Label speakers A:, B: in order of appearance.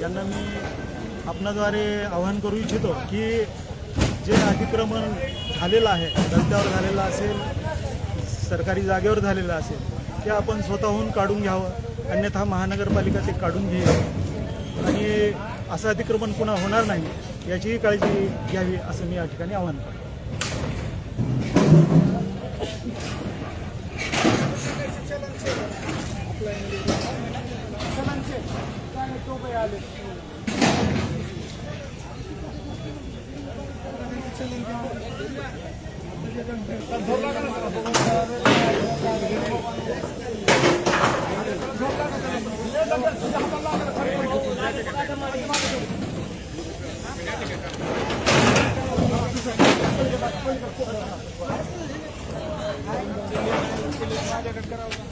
A: यांना मी आपणाद्वारे आवाहन करू इच्छितो की जे अतिक्रमण झालेलं आहे, रस्त्यावर झालेलं असेल, सरकारी जागेवर झालेलं असेल, ते आपण स्वतःहून काढून घ्यावं, अन्यथा महानगरपालिका ते काढून घेईल आणि असं अतिक्रमण पुन्हा होणार नाही याचीही काळजी घ्यावी असं मी या ठिकाणी आवाहन करतो.
B: माझ्याकडे करावं